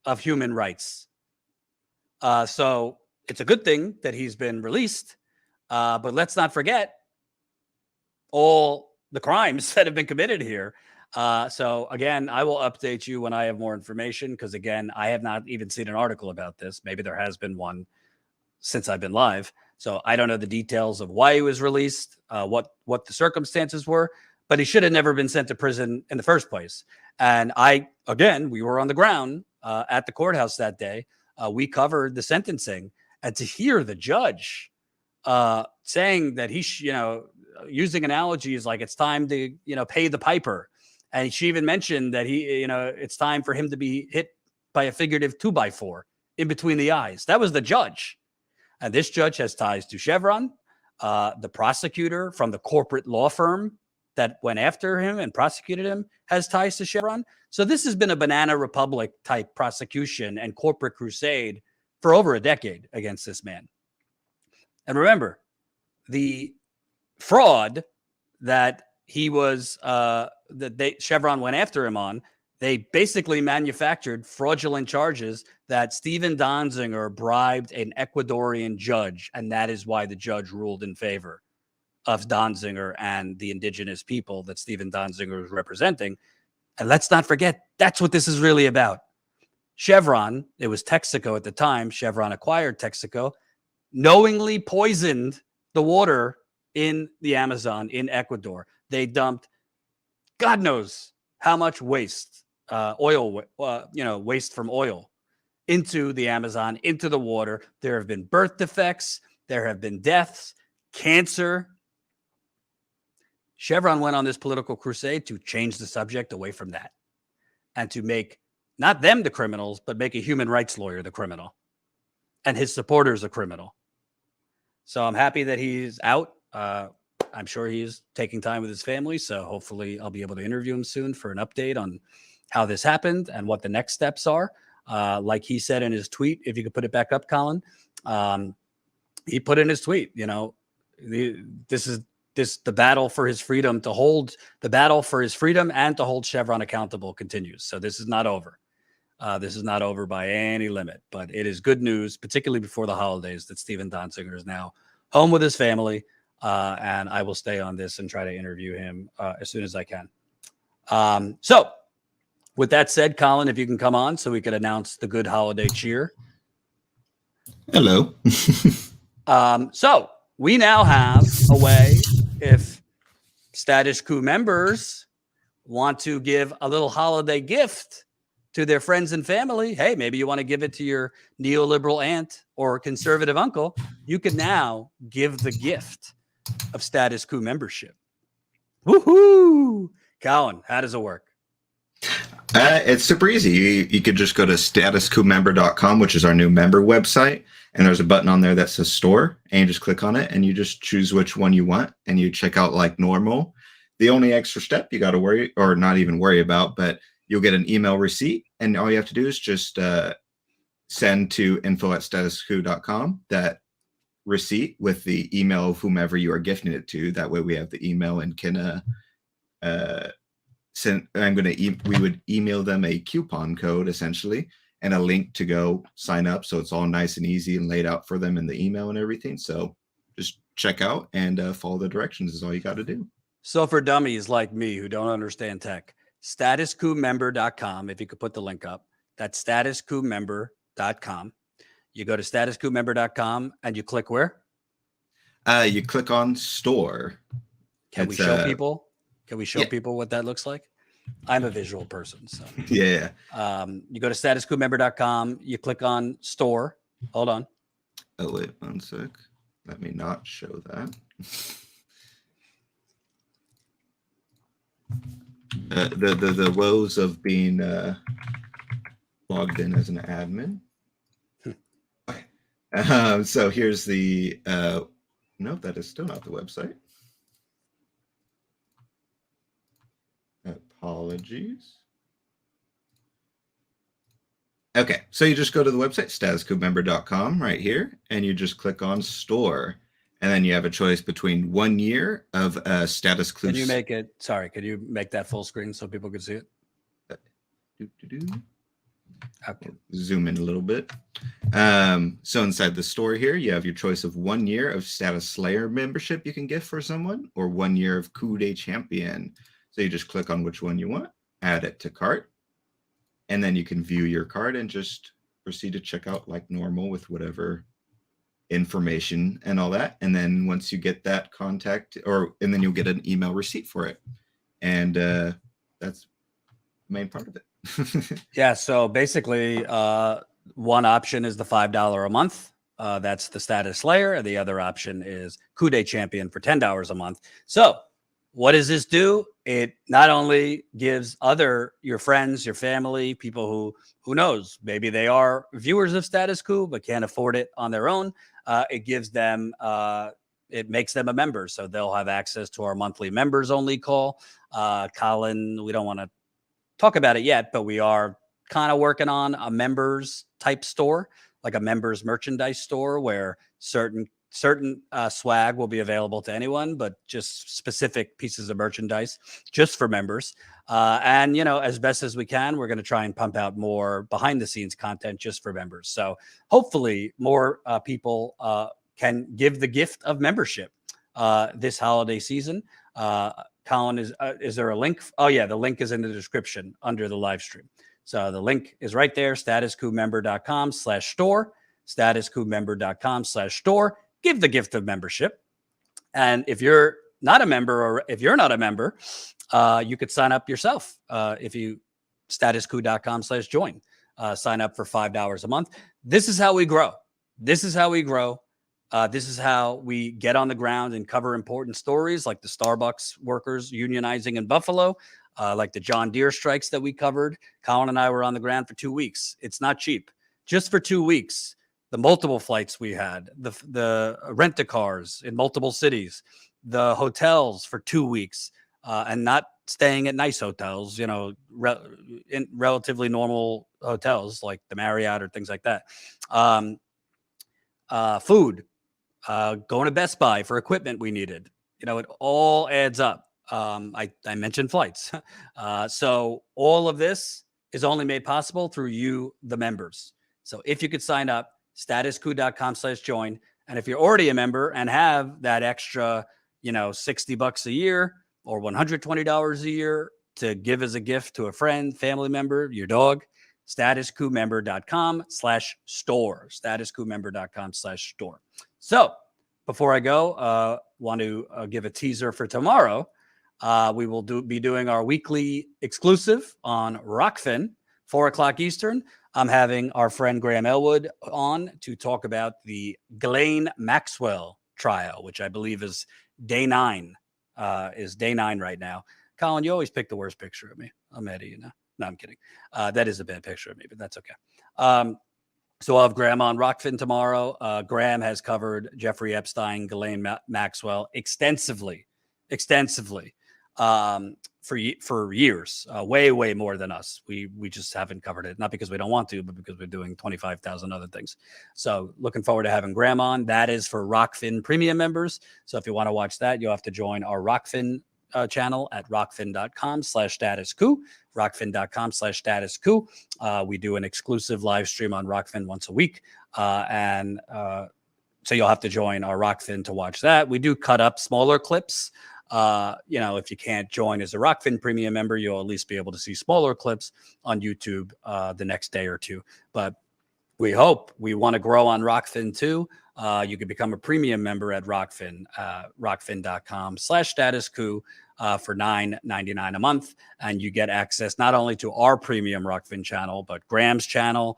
of human rights. So it's a good thing that he's been released, but let's not forget all the crimes that have been committed here. So again, I will update you when I have more information because again, I have not even seen an article about this. Maybe there has been one since I've been live. So I don't know the details of why he was released, what the circumstances were, but he should have never been sent to prison in the first place. And we were on the ground at the courthouse that day. We covered the sentencing, and to hear the judge saying that using analogies like it's time to, pay the piper. And she even mentioned that it's time for him to be hit by a figurative 2x4 in between the eyes. That was the judge. And this judge has ties to Chevron. The prosecutor from the corporate law firm that went after him and prosecuted him has ties to Chevron. So this has been a Banana Republic type prosecution and corporate crusade for over a decade against this man. And remember, the fraud that he was, Chevron went after him on, they basically manufactured fraudulent charges that Steven Donzinger bribed an Ecuadorian judge, and that is why the judge ruled in favor of Donzinger and the indigenous people that Steven Donzinger was representing. And let's not forget, that's what this is really about. Chevron, it was Texaco at the time, Chevron acquired Texaco, knowingly poisoned the water in the Amazon in Ecuador. They dumped God knows how much waste, waste from oil into the Amazon, into the water. There have been birth defects. There have been deaths, cancer. Chevron went on this political crusade to change the subject away from that and to make not them the criminals, but make a human rights lawyer the criminal and his supporters a criminal. So I'm happy that he's out. I'm sure he's taking time with his family. So hopefully I'll be able to interview him soon for an update on how this happened and what the next steps are. Like he said in his tweet, if you could put it back up, Colin, he put in his tweet, this is the battle for his freedom and to hold Chevron accountable continues. So this is not over. This is not over by any limit, but it is good news, particularly before the holidays, that Steven Donzinger is now home with his family. And I will stay on this and try to interview him as soon as I can. So with that said, Colin, if you can come on so we could announce the good holiday cheer. Hello. So we now have a way, if Status Coup members want to give a little holiday gift to their friends and family. Hey, maybe you want to give it to your neoliberal aunt or conservative uncle. You can now give the gift of Status Coup membership. Woohoo! Colin, how does it work? It's super easy. You could just go to StatusCoupMember.com, which is our new member website. And there's a button on there that says store. And you just click on it and you just choose which one you want. And you check out like normal. The only extra step you got to worry, or not even worry about, but you'll get an email receipt. And all you have to do is just send to info@statuscoup.com that receipt with the email of whomever you are gifting it to. That way we have the email and can send. We would email them a coupon code essentially and a link to go sign up. So it's all nice and easy and laid out for them in the email and everything. So just check out and follow the directions is all you got to do. So for dummies like me who don't understand tech, StatusCoupMember.com, if you could put the link up, that's StatusCoupMember.com. You go to StatusCoupMember.com and you click where? You click on store. Can we show people? Can we show people what that looks like? I'm a visual person, so yeah. You go to StatusCoupMember.com. You click on store. Hold on. Oh wait, 1 sec. Let me not show that. The woes of being logged in as an admin. So here's the no, that is still not the website. Apologies. Okay, so you just go to the website StatusCoupMember.com right here, and you just click on store. And then you have a choice between 1 year of Status Coup. Can you make it? Sorry, could you make that full screen so people could see it? Okay. Zoom in a little bit. So inside the store here, you have your choice of 1 year of Status Slayer membership you can gift for someone, or 1 year of Coup de Champion. So you just click on which one you want, add it to cart, and then you can view your card and just proceed to check out like normal with whatever information and all that. And then once you get that and then you'll get an email receipt for it. And that's the main part of it. Yeah. So basically, one option is the $5 a month. That's the Status Slayer. And the other option is Coup de Champion for $10 a month. So what does this do? It not only gives your friends, your family, people who knows, maybe they are viewers of Status Coup but can't afford it on their own. It gives them, it makes them a member, so they'll have access to our monthly members only call. Colin, we don't want to talk about it yet, but we are kind of working on a members type store, like a members merchandise store, where certain swag will be available to anyone, but just specific pieces of merchandise just for members. And, you know, as best as we can, we're going to try and pump out more behind the scenes content just for members. So hopefully more people can give the gift of membership this holiday season. Colin, is there a link? Oh yeah, the link is in the description under the live stream. So the link is right there, statuscoupmember.com/store, statuscoupmember.com/store. Give the gift of membership. And if you're not a member, or if you're not a member, you could sign up yourself. If you statuscoup.com/join, sign up for $5 a month. This is how we grow. This is how we grow. This is how we get on the ground and cover important stories like the Starbucks workers unionizing in Buffalo, like the John Deere strikes that we covered. Colin and I were on the ground for 2 weeks. It's not cheap. Just for 2 weeks, the multiple flights we had, the rent-a-cars in multiple cities, the hotels for 2 weeks, and not staying at nice hotels, you know, in relatively normal hotels like the Marriott or things like that. Food, going to Best Buy for equipment we needed. You know, it all adds up. I mentioned flights. So all of this is only made possible through you, the members. So if you could sign up, statuscoup.com/join. And if you're already a member and have that extra, you know, $60 a year or $120 a year to give as a gift to a friend, family member, your dog, statuscoupmember.com/store, statuscoupmember.com/store. So before I go, want to give a teaser for tomorrow. We will be doing our weekly exclusive on Rockfin, 4 o'clock Eastern. I'm having our friend Graham Elwood on to talk about the Ghislaine Maxwell trial, which I believe is day 9. Is day 9 right now. Colin, you always pick the worst picture of me. I'm mad at you now. No, I'm kidding. That is a bad picture of me, but that's okay. So I'll have Graham on Rockfin tomorrow. Graham has covered Jeffrey Epstein, Ghislaine Maxwell extensively for years, way more than us. We just haven't covered it, not because we don't want to, but because we're doing 25,000 other things. So looking forward to having Graham on. That is for Rockfin premium members. So if you want to watch that, you'll have to join our Rockfin channel at rockfin.com/statuscoup, rockfin.com/statuscoup. We do an exclusive live stream on Rockfin once a week. So you'll have to join our Rockfin to watch that. We do cut up smaller clips. You know, if you can't join as a Rockfin premium member, you'll at least be able to see smaller clips on YouTube the next day or two. But we want to grow on Rockfin too. You can become a premium member at Rockfin, rockfin.com/statuscoup for $9.99 a month. And you get access not only to our premium Rockfin channel, but Graham's channel.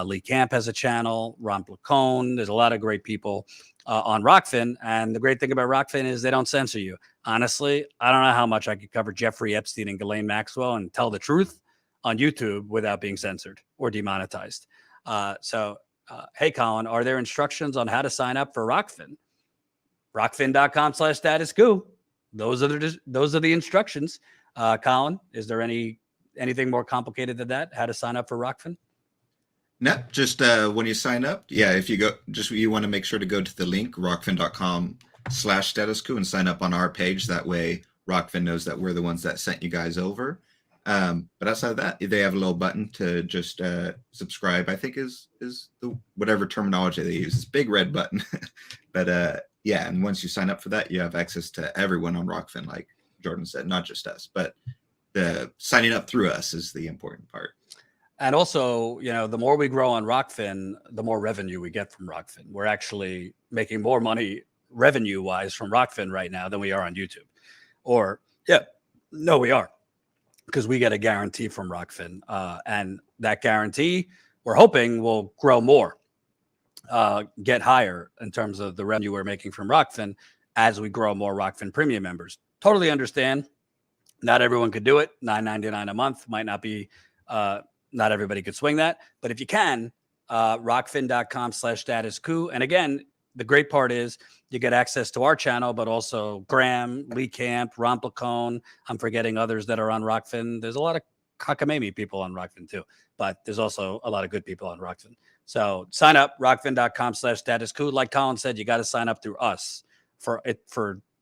Lee Camp has a channel, Ron Placone. There's a lot of great people on Rockfin. And the great thing about Rockfin is they don't censor you. Honestly, I don't know how much I could cover Jeffrey Epstein and Ghislaine Maxwell and tell the truth on YouTube without being censored or demonetized. Hey, Colin, are there instructions on how to sign up for Rockfin? Rockfin.com/statuscoup. Those are the instructions. Colin, is there anything more complicated than that? How to sign up for Rockfin? No, just when you sign up, if you go, you want to make sure to go to the link, rockfin.com/statuscoup, and sign up on our page. That way Rockfin knows that we're the ones that sent you guys over. But outside of that, they have a little button to just subscribe, I think is the whatever terminology they use. It's big red button. But and once you sign up for that, you have access to everyone on Rockfin, like Jordan said, not just us, but the signing up through us is the important part. And also, you know, the more we grow on Rockfin, the more revenue we get from Rockfin. We're actually making more money revenue-wise from Rockfin right now than we are on YouTube. We are, because we get a guarantee from Rockfin. And that guarantee, we're hoping, will grow more, get higher in terms of the revenue we're making from Rockfin as we grow more Rockfin premium members. totally understand. Not everyone could do it. $9.99 a month might not be, not everybody could swing that. But if you can, rockfin.com/statuscoup. And again, the great part is you get access to our channel, but also Graham, Lee Camp, Ron Placone. I'm forgetting others that are on Rockfin. There's a lot of cockamamie people on Rockfin too, but there's also a lot of good people on Rockfin. So sign up, rockfin.com/statuscoup. Like Colin said, you got to sign up through us for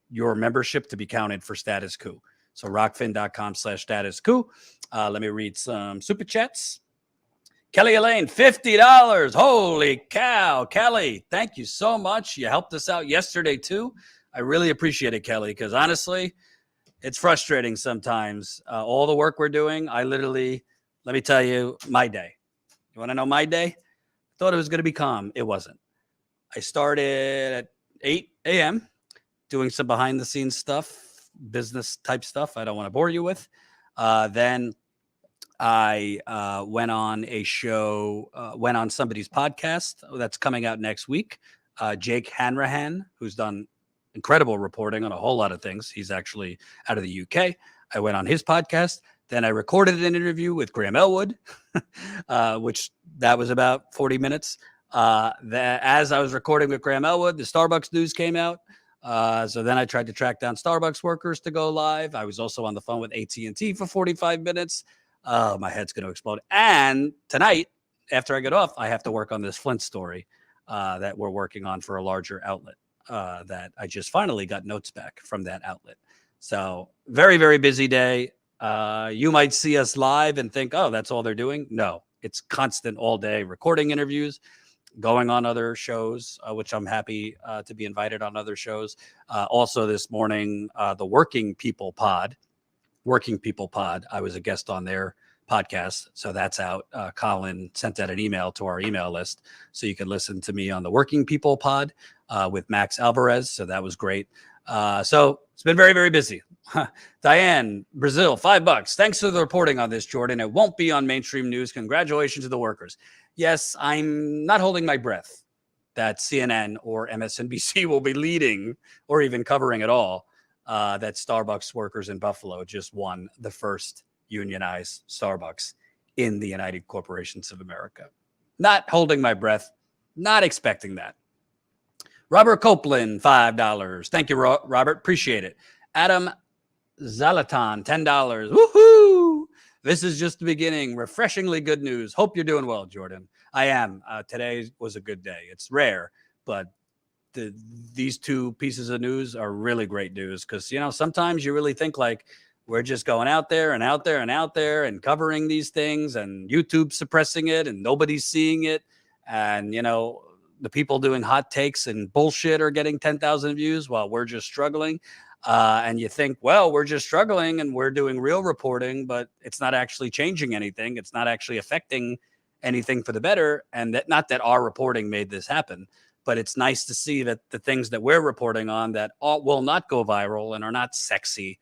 your membership to be counted for Status Coup. So rockfin.com/statuscoup. Let me read some super chats. Kelly Elaine, $50. Holy cow. Kelly, thank you so much. You helped us out yesterday too. I really appreciate it, Kelly, because honestly, it's frustrating sometimes. All the work we're doing, let me tell you, my day. You want to know my day? I thought it was going to be calm. It wasn't. I started at 8 a.m. doing some behind the scenes stuff, business type stuff I don't want to bore you with. Then I went on a show, went on somebody's podcast that's coming out next week. Jake Hanrahan, who's done incredible reporting on a whole lot of things. He's actually out of the UK. I went on his podcast. Then I recorded an interview with Graham Elwood, which that was about 40 minutes. As I was recording with Graham Elwood, the Starbucks news came out. So then I tried to track down Starbucks workers to go live. I was also on the phone with AT&T for 45 minutes. Oh, my head's going to explode. And tonight, after I get off, I have to work on this Flint story that we're working on for a larger outlet that I just finally got notes back from that outlet. So very, very busy day. You might see us live and think, oh, that's all they're doing. No, it's constant all day recording interviews, going on other shows, which I'm happy to be invited on other shows. Also this morning, the Working People Pod, I was a guest on their podcast. So that's out. Colin sent out an email to our email list. So you can listen to me on the Working People Pod with Max Alvarez. So that was great. So it's been very, very busy. Diane, Brazil, $5. Thanks for the reporting on this, Jordan. It won't be on mainstream news. Congratulations to the workers. Yes, I'm not holding my breath that CNN or MSNBC will be leading or even covering at all that Starbucks workers in Buffalo just won the first unionized Starbucks in the United Corporations of America. Not holding my breath, not expecting that. Robert Copeland, $5. Thank you, Robert. Appreciate it. Adam Zalatan, $10. Woohoo! This is just the beginning. Refreshingly good news. Hope you're doing well, Jordan. I am. Today was a good day. It's rare, but these two pieces of news are really great news because, sometimes you really think like we're just going out there and out there and out there and covering these things and YouTube suppressing it and nobody's seeing it. And, the people doing hot takes and bullshit are getting 10,000 views while we're just struggling. And you think, well, we're just struggling and we're doing real reporting, but it's not actually changing anything. It's not actually affecting anything for the better. And that not that our reporting made this happen, but it's nice to see that the things that we're reporting on that will not go viral and are not sexy.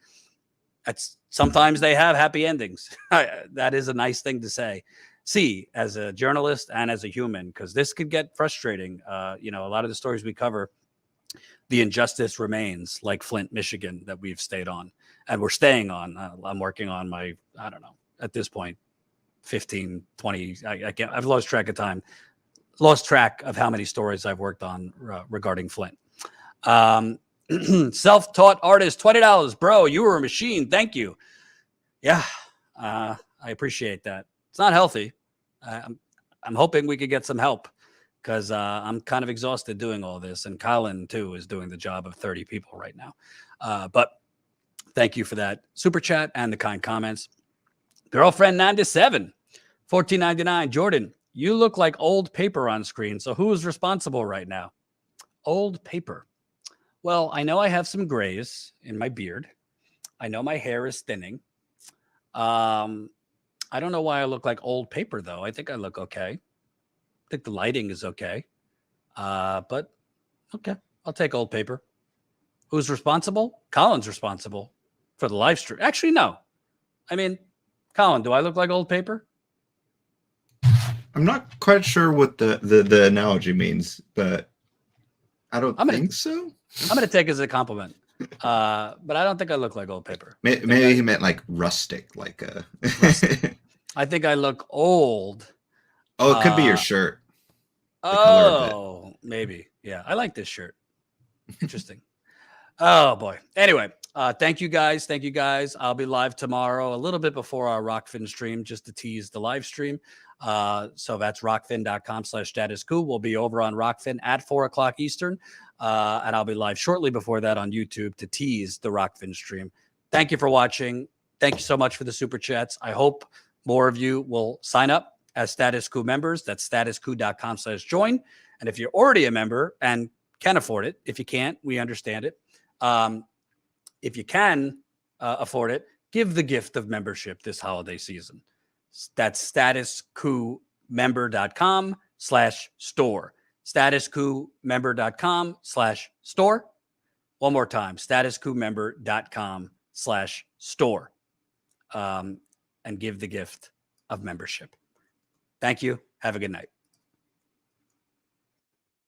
Sometimes they have happy endings. That is a nice thing to see as a journalist and as a human, because this could get frustrating. A lot of the stories we cover, the injustice remains, like Flint, Michigan, that we've stayed on and we're staying on. I'm working on my, I don't know, at this point, 15, 20, I can't, I've lost track of time, lost track of how many stories I've worked on regarding Flint. Self-taught artist, $20. Bro, you were a machine. Thank you. Yeah, I appreciate that. It's not healthy. I'm hoping we could get some help because I'm kind of exhausted doing all this. And Colin, too, is doing the job of 30 people right now. But thank you for that super chat and the kind comments. Girlfriend 97, $14.99. Jordan, you look like old paper on screen. So who is responsible right now? Old paper. Well, I know I have some grays in my beard. I know my hair is thinning. I don't know why I look like old paper, though. I think I look okay. I think the lighting is okay. But okay, I'll take old paper. Who's responsible? Colin's responsible for the live stream. Actually, no. I mean, Colin, do I look like old paper? I'm not quite sure what the analogy means, but I don't think so. I'm going to take it as a compliment. But I don't think I look like old paper. Maybe he meant like rustic, like a. I think I look old. Oh, it could be your shirt. The color of it. Oh, maybe. Yeah, I like this shirt. Interesting. Oh boy. Anyway, thank you guys. Thank you guys. I'll be live tomorrow, a little bit before our Rockfin stream, just to tease the live stream. So that's rockfin.com/statuscoup. We'll be over on Rockfin at 4:00 Eastern. And I'll be live shortly before that on YouTube to tease the Rockfin stream. Thank you for watching. Thank you so much for the super chats. I hope more of you will sign up as Status Coup members. That's statuscoup.com/join. And if you're already a member and can afford it, if you can't, we understand it. If you can afford it, give the gift of membership this holiday season. That's statuscoupmember.com/store. statuscoupmember.com/store. One more time, statuscoupmember.com/store. And give the gift of membership. Thank you. Have a good night.